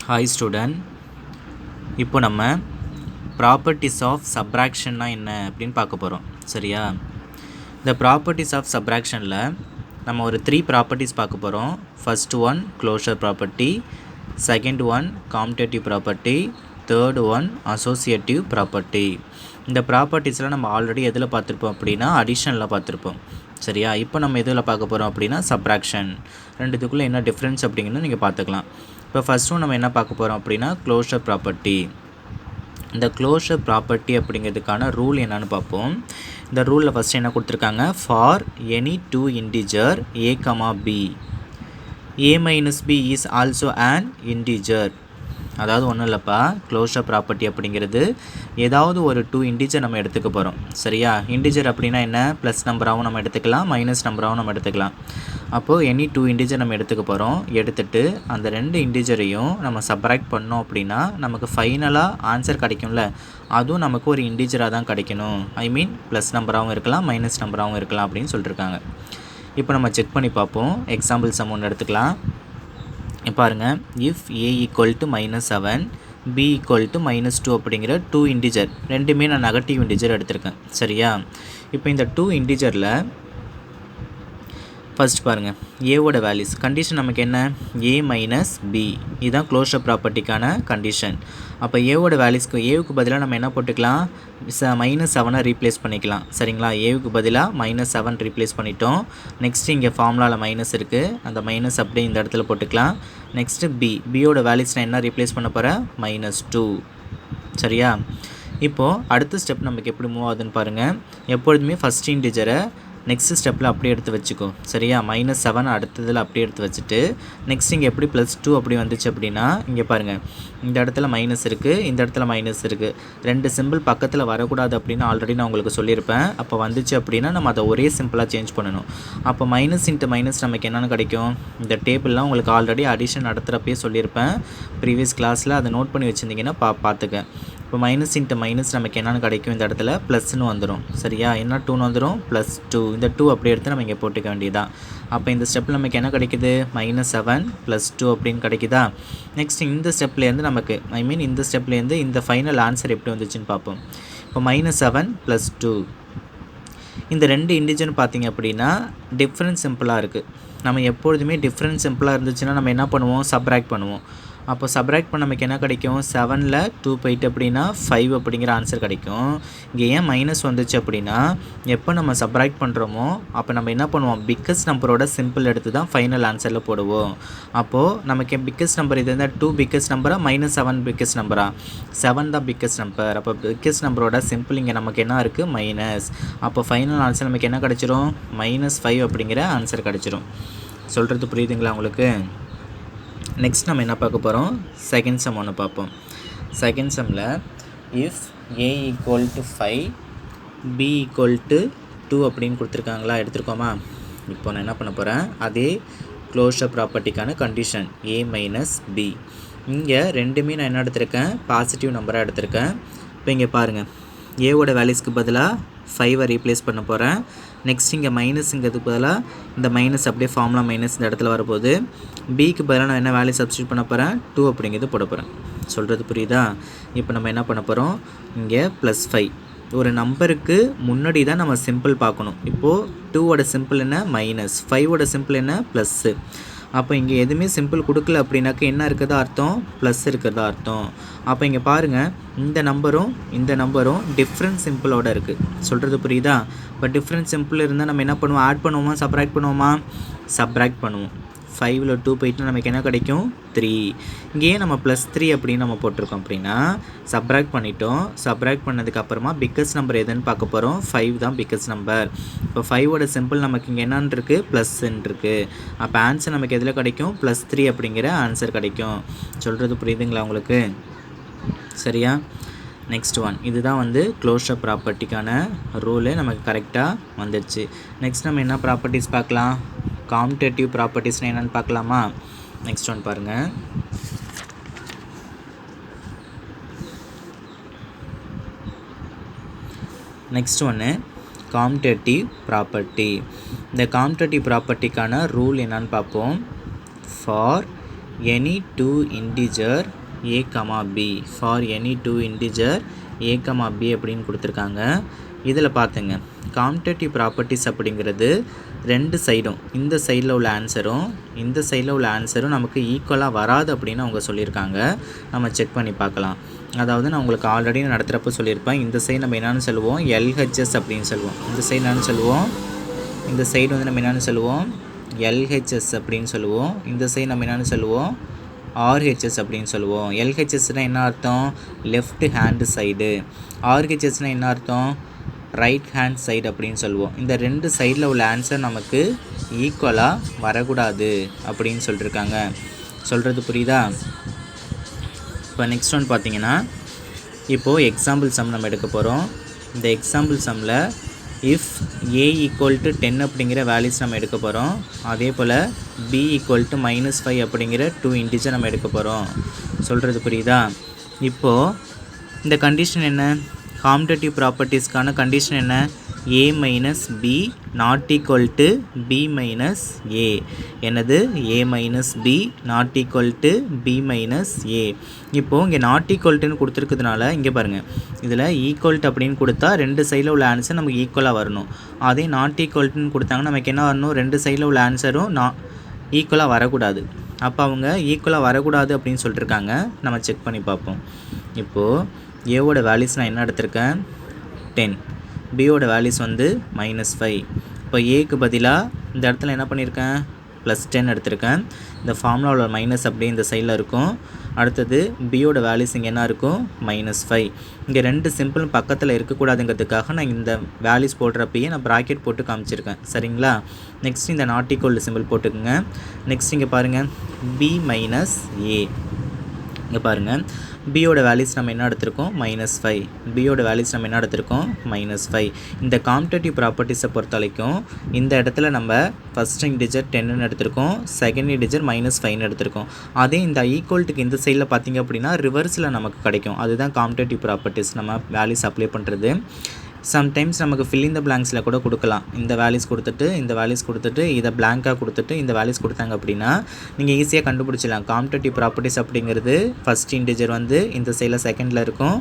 Hi student, இப்போ நம்ம properties of சப்ராக்ஷன்னா என்ன அப்படின்னு பார்க்க போகிறோம். சரியா? இந்த ப்ராப்பர்ட்டிஸ் ஆஃப் சப்ராக்ஷனில் நம்ம ஒரு 3 ப்ராப்பர்ட்டிஸ் பார்க்க போகிறோம். First one closure property, second one commutative property, third one associative property. இந்த ப்ராப்பர்ட்டிஸ்லாம் நம்ம ஆல்ரெடி எதில் பார்த்துருப்போம் அப்படின்னா அடிஷனில் பார்த்துருப்போம். சரியா? இப்போ நம்ம எதில் பார்க்க போகிறோம் அப்படின்னா சப்ராக்ஷன். ரெண்டுத்துக்குள்ளே என்ன டிஃப்ரென்ஸ் அப்படிங்கிறது நீங்கள் பார்த்துக்கலாம். இப்போ ஃபர்ஸ்ட் ஒன் நம்ம என்ன பார்க்க போகிறோம் அப்படின்னா க்ளோஷர் ப்ராப்பர்ட்டி. இந்த க்ளோஷர் ப்ராப்பர்ட்டி அப்படிங்கிறதுக்கான ரூல் என்னன்னு பார்ப்போம். இந்த ரூலில் ஃபஸ்ட்டு என்ன கொடுத்துருக்காங்க, for any 2 integer a, b, a minus b is also an integer. அதாவது ஒன்றும் இல்லைப்பா, க்ளோஷர் ப்ராப்பர்ட்டி அப்படிங்கிறது ஏதாவது ஒரு 2 இன்டிஜர் நம்ம எடுத்துக்க போகிறோம். சரியா? இன்டிஜர் அப்படின்னா என்ன, ப்ளஸ் நம்பராகவும் நம்ம எடுத்துக்கலாம், மைனஸ் நம்பராகவும் நம்ம எடுத்துக்கலாம். அப்போது எனி 2 இன்டிஜர் நம்ம எடுத்துக்க போகிறோம். எடுத்துகிட்டு அந்த 2 இன்டிஜரையும் நம்ம சப்ராக்ட் பண்ணோம் அப்படின்னா நமக்கு ஃபைனலாக ஆன்சர் கிடைக்கும்ல, அதுவும் நமக்கு ஒரு இன்டிஜராக தான் கிடைக்கணும். ஐ மீன் ப்ளஸ் நம்பராகவும் இருக்கலாம், மைனஸ் நம்பராகவும் இருக்கலாம் அப்படின்னு சொல்லியிருக்காங்க. இப்போ நம்ம செக் பண்ணி பார்ப்போம். எக்ஸாம்பிள் சம் ஒன்று எடுத்துக்கலாம். பாருங்கள், if a equal to -7 b equal to -2 அப்படிங்கிற 2 இன்டிஜர், ரெண்டுமே நான் நெகட்டிவ் இன்டிஜர் எடுத்திருக்கேன். சரியா? இப்போ இந்த 2 இன்டிஜரில் ஃபஸ்ட் பாருங்கள், ஏவோட வேல்யூஸ் கண்டிஷன் நமக்கு என்ன, a மைனஸ் b. இதுதான் க்ளோஷர் ப்ராப்பர்ட்டிக்கான கண்டிஷன். அப்போ ஏவோட வேல்யூஸ்க்கு ஏவுக்கு பதிலாக நம்ம என்ன போட்டுக்கலாம், -7 ரீப்ளேஸ் பண்ணிக்கலாம். சரிங்களா? ஏவுக்கு பதிலாக -7 ரீப்ளேஸ் பண்ணிட்டோம். நெக்ஸ்ட்டு இங்கே ஃபார்முலாவில் மைனஸ் இருக்குது, அந்த மைனஸ் அப்படியே இந்த இடத்துல போட்டுக்கலாம். நெக்ஸ்ட்டு பியோட வேல்யூஸ் நான் என்ன ரீப்ளேஸ் பண்ண போகிறேன், -2. சரியா? இப்போது அடுத்த ஸ்டெப் நமக்கு எப்படி மூவ் ஆகுதுன்னு பாருங்கள். எப்பொழுதுமே ஃபஸ்ட் இன்டிஜரை நெக்ஸ்ட் ஸ்டெப்பில் அப்படியே எடுத்து வச்சுக்கோ. சரியா? -7 அடுத்ததில் அப்படியே எடுத்து வச்சுட்டு நெக்ஸ்ட் இங்கே எப்படி +2 அப்படி வந்துச்சு அப்படின்னா, இங்கே பாருங்கள், இந்த இடத்துல மைனஸ் இருக்குது, இந்த இடத்துல மைனஸ் இருக்குது. 2 சிம்பிள் பக்கத்தில் வரக்கூடாது அப்படின்னு ஆல்ரெடி நான் உங்களுக்கு சொல்லியிருப்பேன். அப்போ வந்துச்சு அப்படின்னா நம்ம அதை ஒரே சிம்பிளாக சேஞ்ச் பண்ணணும். அப்போ மைனஸ் இன்ட்டு மைனஸ் நமக்கு என்னென்னு கிடைக்கும், இந்த டேபிள்லாம் உங்களுக்கு ஆல்ரெடி அடிஷன் நடத்துகிறப்பே சொல்லியிருப்பேன். ப்ரீவியஸ் கிளாஸில் அதை நோட் பண்ணி வச்சுருந்தீங்கன்னா பார்த்துக்க. இப்போ மைனஸ் இன்ட்டு மைனஸ் நமக்கு என்னென்னு கிடைக்கும், இந்த இடத்துல ப்ளஸ்ன்னு வந்துடும். சரியா? என்ன 2ன்னு வந்துடும், +2. இந்த 2 அப்படியே எடுத்து நம்ம இங்கே போட்டுக்க வேண்டியதான். அப்போ இந்த ஸ்டெப்பில் நமக்கு என்ன கிடைக்குது, -7 +2 அப்படின்னு கிடைக்குதா. நெக்ஸ்ட் இந்த ஸ்டெப்லேருந்து நமக்கு இந்த ஸ்டெப்லேருந்து இந்த ஃபைனல் ஆன்சர் எப்படி வந்துச்சுன்னு பார்ப்போம். இப்போ -7 +2, இந்த 2 இன்டிஜர்னு பார்த்தீங்க அப்படின்னா டிஃப்ரென்ஸ் சிம்பிளாக இருக்குது. நம்ம எப்பொழுதுமே டிஃப்ரென்ஸ் சிம்பிளாக இருந்துச்சுன்னா நம்ம என்ன பண்ணுவோம், சப்ராக்ட் பண்ணுவோம். அப்போ சப்ராக்ட் பண்ண நமக்கு என்ன கிடைக்கும், 7ல் 2 போயிட்டு அப்படின்னா 5 அப்படிங்கிற ஆன்சர் கிடைக்கும். இங்கே ஏன் மைனஸ் வந்துச்சு அப்படின்னா, எப்போ நம்ம சப்ராக்ட் பண்ணுறோமோ அப்போ நம்ம என்ன பண்ணுவோம், பிக்கஸ்ட் நம்பரோட சிம்பிள் எடுத்து தான் ஃபைனல் ஆன்சரில் போடுவோம். அப்போது நமக்கு பிக்கஸ்ட் நம்பர் இது இருந்தால் 2 பிக்கஸ்ட் நம்பரா, -7 பிக்கஸ்ட் நம்பரா, 7 தான் பிக்கஸ்ட் நம்பர். அப்போ பிக்கஸ்ட் நம்பரோட சிம்பிள் இங்கே நமக்கு என்ன இருக்குது, மைனஸ். அப்போ ஃபைனல் ஆன்சர் நமக்கு என்ன கிடச்சிரும், -5 அப்படிங்கிற ஆன்சர் கிடச்சிரும். சொல்கிறது புரியுதுங்களா உங்களுக்கு? நெக்ஸ்ட் நம்ம என்ன பார்க்க போகிறோம், செகண்ட் சம் ஒன்று பார்ப்போம். செகண்ட் சம்மில் if a equal to 5 b equal to 2 அப்படின்னு கொடுத்துருக்காங்களா, எடுத்துருக்கோமா. இப்போ நான் என்ன பண்ண போகிறேன், அதே க்ளோஷர் ப்ராப்பர்ட்டிக்கான கண்டிஷன் a மைனஸ் b. இங்கே ரெண்டுமே நான் என்ன எடுத்திருக்கேன், பாசிட்டிவ் நம்பராக எடுத்திருக்கேன். இப்போ இங்கே பாருங்கள், ஏவோட வேல்யூஸ்க்கு பதிலாக 5 ரீப்ளேஸ் பண்ண போகிறேன். நெக்ஸ்ட் இங்கே மைனஸுங்கிறதுக்கு பதிலாக இந்த மைனஸ் அப்படியே ஃபார்முலா மைனஸ் இந்த இடத்துல வரப்போகுது. பிக்கு பதிலாக நான் என்ன வேல்யூ சப்ஸ்டியூட் பண்ண போகிறேன், 2 அப்படிங்கிறது போட போகிறேன். சொல்கிறது புரியுதா? இப்போ நம்ம என்ன பண்ண போகிறோம், இங்கே +5. ஒரு நம்பருக்கு முன்னாடி தான் நம்ம சிம்பிள் பார்க்கணும். இப்போது 2ஓட சிம்பிள் என்ன, மைனஸ், 5ஓட சிம்பிள் என்ன, ப்ளஸ்ஸு. அப்போ இங்கே எதுவுமே சிம்பிள் கொடுக்கல அப்படின்னாக்க என்ன இருக்கிறதா அர்த்தம், ப்ளஸ் இருக்கிறதா அர்த்தம். அப்போ இங்கே பாருங்கள், இந்த நம்பரும் டிஃப்ரெண்ட் சிம்பிளோடு இருக்குது. சொல்கிறது புரியுதா? இப்போ டிஃப்ரெண்ட் சிம்பிள் இருந்தால் நம்ம என்ன பண்ணுவோம், ஆட் பண்ணுவோமா, சப்ராக்ட் பண்ணுவோமா, சப்ராக்ட் பண்ணுவோம். 5ல் 2 போயிட்டு நமக்கு என்ன கிடைக்கும், 3. இங்கேயே நம்ம +3 அப்படின்னு நம்ம போட்டிருக்கோம் அப்படின்னா சப்ராக்ட் பண்ணிட்டோம். சப்ராக்ட் பண்ணதுக்கப்புறமா பிக்கஸ்ட் நம்பர் எதுன்னு பார்க்க போகிறோம், 5 தான் பிக்கஸ்ட் நம்பர். இப்போ 5ஓட சிம்பிள் நமக்கு இங்கே என்னன்னு இருக்குது, ப்ளஸ்ன்னு இருக்குது. அப்போ ஆன்சர் நமக்கு எதில் கிடைக்கும், +3 அப்படிங்கிற ஆன்சர் கிடைக்கும். சொல்கிறது புரியுதுங்களா உங்களுக்கு? சரியா? நெக்ஸ்ட் ஒன், இதுதான் க்ளோஷர் ப்ராப்பர்ட்டிக்கான ரூலு நமக்கு கரெக்டாக வந்துடுச்சு. நெக்ஸ்ட் நம்ம என்ன ப்ராப்பர்ட்டிஸ் பார்க்கலாம், காம்டேட்டிவ் ப்ராப்பர்ட்டிஸ்னால் என்னென்னு பார்க்கலாமா. நெக்ஸ்ட் ஒன் பாருங்கள். நெக்ஸ்ட் ஒன்று காம்டேட்டிவ் ப்ராப்பர்ட்டி. இந்த காம்டேட்டிவ் ப்ராப்பர்ட்டிக்கான ரூல் என்னன்னு பார்ப்போம். For any two integer a, b for any two integer a, b அப்படின்னு கொடுத்துருக்காங்க. இதில் பார்த்துங்க காம்டேட்டிவ் ப்ராப்பர்ட்டிஸ் அப்படிங்கிறது ரெண்டு சைடும், இந்த சைடில் உள்ள ஆன்சரும் இந்த சைடில் உள்ள ஆன்சரும் நமக்கு ஈக்குவலாக வராது அப்படின்னு அவங்க சொல்லியிருக்காங்க. நம்ம செக் பண்ணி பார்க்கலாம். அதாவது நான் உங்களுக்கு ஆல்ரெடி நடத்துகிறப்ப சொல்லியிருப்பேன், இந்த சைடு நம்ம என்னென்னு சொல்லுவோம், LHS அப்படின்னு சொல்லுவோம். இந்த சைடு என்னென்னு சொல்லுவோம், இந்த சைடு வந்து நம்ம என்னென்னு சொல்லுவோம், LHS அப்படின்னு சொல்லுவோம். இந்த சைடு நம்ம என்னென்னு சொல்லுவோம், RHS அப்படின்னு சொல்லுவோம். LHSனால் என்ன அர்த்தம், லெஃப்ட் ஹேண்டு சைடு. RHSனால் என்ன அர்த்தம், ரைட் ஹேண்ட் சைடு அப்படின்னு சொல்லுவோம். இந்த ரெண்டு சைடில் உள்ள ஆன்சர் நமக்கு ஈக்குவலாக வரக்கூடாது அப்படின்னு சொல்லியிருக்காங்க. சொல்கிறது புரியுதா? இப்போ நெக்ஸ்ட் ஒன் பார்த்தீங்கன்னா, இப்போது எக்ஸாம்பிள் சம் நம்ம எடுக்க போகிறோம். இந்த எக்ஸாம்பிள் சம்மில் இஃப் a = 10 அப்படிங்கிற வேல்யூஸ் நம்ம எடுக்க போகிறோம். அதே போல் b = -5 அப்படிங்கிற 2 இன்டிஜர் நம்ம எடுக்க போகிறோம். சொல்கிறது புரியுதா? இப்போது இந்த கண்டிஷன் என்ன, காம்டேட்டிவ் ப்ராப்பர்ட்டிஸ்க்கான கண்டிஷன் என்ன, a - b not equal to b minus a. என்னது, a minus b not equal to b minus a. இப்போது இங்கே நாட் ஈக்குவல்ட்டுன்னு கொடுத்துருக்கிறதுனால இங்கே பாருங்கள், இதில் ஈக்குவல்ட்டு அப்படின்னு கொடுத்தா ரெண்டு சைடில் உள்ள ஆன்சர் நமக்கு ஈக்குவலாக வரணும். அதே நாட் ஈக்குவல்ட்டுன்னு கொடுத்தாங்கன்னா நமக்கு என்ன வரணும், ரெண்டு சைடில் உள்ள ஆன்சரும் ஈக்குவலாக வரக்கூடாது. அப்போ அவங்க ஈக்குவலாக வரக்கூடாது அப்படின்னு சொல்லிட்டுருக்காங்க. நம்ம செக் பண்ணி பார்ப்போம். இப்போது ஏவோட வேல்யூஸ் நான் என்ன எடுத்திருக்கேன், 10. பியோட வேல்யூஸ் வந்து -5. இப்போ ஏக்கு பதிலாக இந்த இடத்துல என்ன பண்ணியிருக்கேன், +10 எடுத்திருக்கேன். இந்த ஃபார்முலாவில் மைனஸ் அப்படியே இந்த சைடில் இருக்கும். அடுத்தது பியோட வேல்யூஸ் இங்கே என்ன இருக்கும், -5. இங்கே ரெண்டு சிம்பிள் பக்கத்தில் இருக்கக்கூடாதுங்கிறதுக்காக நான் இந்த வேல்யூஸ் போடுறப்பயே நான் ப்ராக்கெட் போட்டு காமிச்சிருக்கேன். சரிங்களா? நெக்ஸ்ட் இந்த நாட் ஈக்குவல் சிம்பிள் போட்டுக்குங்க. நெக்ஸ்ட் இங்கே பாருங்கள், b - a. இங்கே பாருங்கள், பியோட வேல்யூஸ் நம்ம என்ன எடுத்திருக்கோம், -5. பியோட வேல்யூஸ் நம்ம என்ன எடுத்திருக்கோம், -5. இந்த காம்டேட்டிவ் ப்ராப்பர்ட்டிஸை பொறுத்த வரைக்கும் இந்த இடத்துல நம்ம ஃபஸ்ட் இன்டிஜர் 10ன்னு எடுத்திருக்கோம், செகண்ட் இன்டிஜர் -5ன்னு எடுத்திருக்கோம். அதே இந்த ஈக்குவல்ட்டுக்கு இந்த சைடில் பார்த்திங்க அப்படின்னா ரிவர்ஸில் நமக்கு கிடைக்கும். அதுதான் காம்டேட்டிவ் ப்ராப்பர்ட்டிஸ் நம்ம வேல்யூஸ் அப்ளை பண்ணுறது. சம்டைம்ஸ் நமக்கு ஃபில் இன் த பிளாங்க்ஸில் கூட கொடுக்கலாம். இந்த வேல்யூஸ் கொடுத்துட்டு இந்த வேல்யூஸ் கொடுத்துட்டு இதை பிளாங்காக கொடுத்துட்டு இந்த வேல்யூஸ் கொடுத்தாங்க அப்படின்னா நீங்கள் ஈஸியாக கண்டுபிடிச்சிடலாம். காம்டேட்டிவ் ப்ராப்பர்ட்டிஸ் அப்படிங்கிறது ஃபஸ்ட் இன்டிஜர் வந்து இந்த சைடில் செகண்டில் இருக்கும்,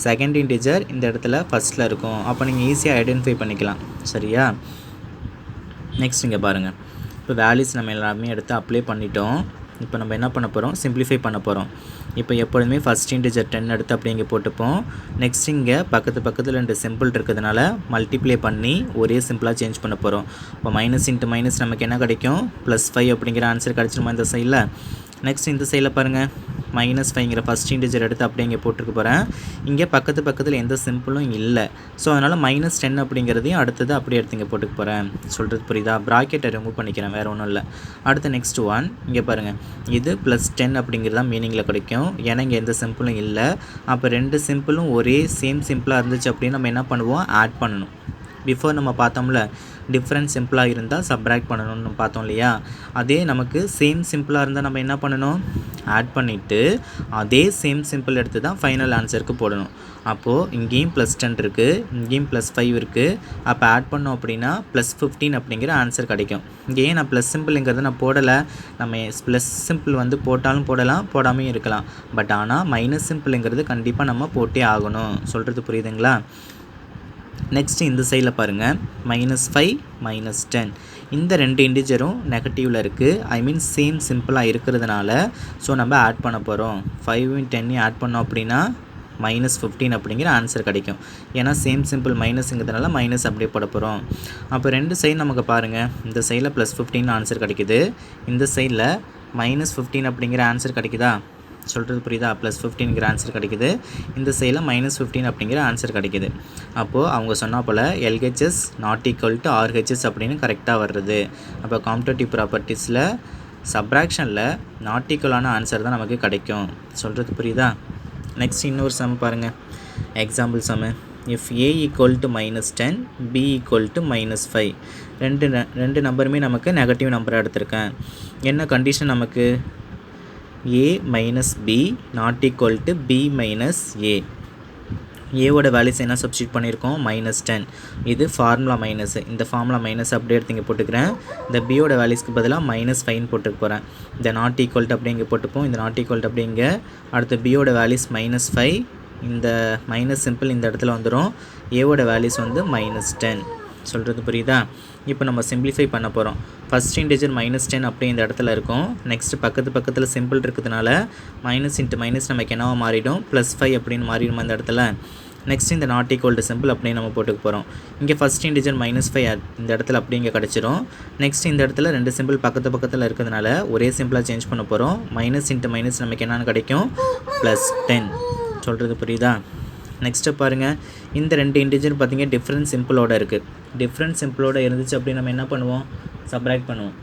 செகண்ட் இன்டிஜர் இந்த இடத்துல ஃபஸ்ட்டில் இருக்கும். அப்போ நீங்கள் ஈஸியாக ஐடென்டிஃபை பண்ணிக்கலாம். சரியா? நெக்ஸ்ட் இங்கே பாருங்கள், இப்போ வேல்யூஸ் நம்ம எல்லாமே எடுத்து அப்ளை பண்ணிட்டோம். இப்போ நம்ம என்ன பண்ண போகிறோம், சிம்பிளிஃபை பண்ண போகிறோம். இப்போ எப்பொழுதுமே ஃபஸ்ட் இன்டிஜர் 10 எடுத்து அப்படி இங்கே போட்டுப்போம். நெக்ஸ்ட் இங்கே பக்கத்தில் ரெண்டு சிம்பிள் இருக்கிறதுனால மல்டிப்ளை பண்ணி ஒரே சிம்பிளாக சேஞ்ச் பண்ண போகிறோம். இப்போ மைனஸ் இன்ட்டு மைனஸ் நமக்கு என்ன கிடைக்கும், +5 அப்படிங்கிற ஆன்சர் கிடச்சிருமா இந்த சைடில். நெக்ஸ்ட் இந்த சைடில் பாருங்கள், -5ங்கிற ஃபஸ்ட் இன்டிஜர் எடுத்து அப்படியே இங்கே போட்டுருக்க போகிறேன். இங்கே பக்கத்தில் எந்த சிம்பிளும் இல்லை. ஸோ அதனால் -10 அப்படிங்கிறதையும் அடுத்தது அப்படியே எடுத்து இங்கே போட்டுக்க போகிறேன். சொல்கிறது புரியுதா? ப்ராக்கெட்டை ரிமூவ் பண்ணிக்கிறேன், வேறு ஒன்றும் இல்லை. அடுத்து நெக்ஸ்ட் ஒன் இங்கே பாருங்கள், இது +10 அப்படிங்கிறதா மீனிங்கில் கிடைக்கும். ஏன்னா இங்கே எந்த சிம்பிளும் இல்லை. அப்போ ரெண்டு சிம்பிளும் ஒரே சேம் சிம்பிளாக இருந்துச்சு அப்படின்னு நம்ம என்ன பண்ணுவோம், ஆட் பண்ணணும். பிஃபோர் நம்ம பார்த்தோம்ல, டிஃப்ரெண்ட் சிம்பிளாக இருந்தால் சப்ராக்ட் பண்ணணும்னு பார்த்தோம் இல்லையா? அதே நமக்கு சேம் சிம்பிளாக இருந்தால் நம்ம என்ன பண்ணணும், ஆட் பண்ணிவிட்டு அதே சேம் சிம்பிள் எடுத்து தான் ஃபைனல் ஆன்சருக்கு போடணும். அப்போது இங்கேயும் +10 இருக்குது, இங்கேயும் +5 இருக்குது. அப்போ ஆட் பண்ணோம் அப்படின்னா +15 அப்படிங்கிற ஆன்சர் கிடைக்கும். இங்கே நான் ப்ளஸ் சிம்பிள்ங்கிறத நான் போடலை. நம்ம ப்ளஸ் சிம்பிள் வந்து போட்டாலும் போடலாம், போடாமையும் இருக்கலாம். பட் ஆனால் மைனஸ் சிம்பிள்ங்கிறது கண்டிப்பாக நம்ம போட்டே ஆகணும். சொல்கிறது புரியுதுங்களா? நெக்ஸ்ட்டு இந்த சைடில் பாருங்கள், -5 -10 இந்த ரெண்டு இன்டிஜரும் நெகட்டிவில் இருக்குது. ஐ மீன் சேம் சிம்பிளாக இருக்கிறதுனால ஸோ நம்ம ஆட் பண்ண போகிறோம். 5 10 ஆட் பண்ணோம் அப்படின்னா -15 அப்படிங்கிற ஆன்சர் கிடைக்கும். ஏன்னா சேம் சிம்பிள் மைனஸுங்கிறதுனால மைனஸ் அப்படியே போட போகிறோம். அப்போ ரெண்டு சைடு நமக்கு பாருங்கள், இந்த சைடில் +15 ஆன்சர் கிடைக்குது, இந்த சைடில் -15 அப்படிங்கிற ஆன்சர் கிடைக்குதா? சொல்கிறது புரியுதா? +15ங்கிற ஆன்சர் கிடைக்குது, இந்த சைடில் -15 அப்படிங்கிற ஆன்சர் கிடைக்குது. அப்போது அவங்க சொன்னால் போல் LHS not equal to RHS அப்படின்னு கரெக்டாக வர்றது. அப்போ காம்டேட்டிவ் ப்ராப்பர்ட்டிஸில் சப்ராக்ஷனில் நாட் ஈக்குவலான ஆன்சர் தான் நமக்கு கிடைக்கும். சொல்கிறது புரியுதா? நெக்ஸ்ட் இன்னொரு சம் பாருங்கள், example sum. If a = -10 b = -5 ரெண்டு நம்பருமே நமக்கு நெகட்டிவ் நம்பராக எடுத்திருக்கேன். என்ன கண்டிஷன் நமக்கு, a - b not equal to b - a. ஏவோட வேல்யூஸ் என்ன சப்ஸ்டியூட் பண்ணியிருக்கோம் -10. இது ஃபார்முலா மைனஸ், இந்த ஃபார்முலா மைனஸ் அப்படியே எடுத்து இங்கே போட்டுக்கிறேன். இந்த பியோட வேல்யூஸ்க்கு பதிலாக -5 போட்டுக்க போகிறேன். இந்த நாட் ஈக்குவல் அப்படி இங்கே போட்டுப்போம். இந்த நாட் ஈக்குவல் அப்படி இங்கே. அடுத்து பியோட வேல்யூஸ் -5, இந்த மைனஸ் சிம்பிள் இந்த இடத்துல வந்துடும். ஏவோட வேல்யூஸ் வந்து -10. சொல்கிறது புரியுதா? இப்போ நம்ம சிம்பிளிஃபை பண்ண போகிறோம். ஃபஸ்ட் இன்டிஜர் -10 அப்படியே இந்த இடத்துல இருக்கும். நெக்ஸ்ட் பக்கத்தில் சிம்பிள் இருக்கிறதுனால மைனஸ் இன்ட்டு மைனஸ் நமக்கு என்னவா மாறிடும், +5 அப்படின்னு மாறிடும் அந்த இடத்துல. நெக்ஸ்ட் இந்த நாட் ஈக்குவல் டு சிம்பிள் அப்படியே நம்ம போட்டுக்க போகிறோம். இங்கே ஃபஸ்ட் இன்டிஜர் -5 இந்த இடத்துல அப்படியே இங்கே கிடச்சிரும். நெக்ஸ்ட் இந்த இடத்துல 2 சிம்பிள் பக்கத்தில் இருக்கிறதுனால ஒரே சிம்பிளாக சேஞ்ச் பண்ண போகிறோம். மைனஸ் இன்ட்டு மைனஸ் நமக்கு என்னென்னு கிடைக்கும், +10. சொல்கிறது புரியுதா? நெக்ஸ்ட்டு பாருங்கள், இந்த 2 இன்டிஜர் பார்த்திங்க டிஃப்ரெண்ட் சிம்பிளோடு இருக்குது. டிஃப்ரெண்ட் சிம்பிளோடு இருந்துச்சு அப்படின்னு நம்ம என்ன பண்ணுவோம், சப்ராக்ட் பண்ணுவோம்.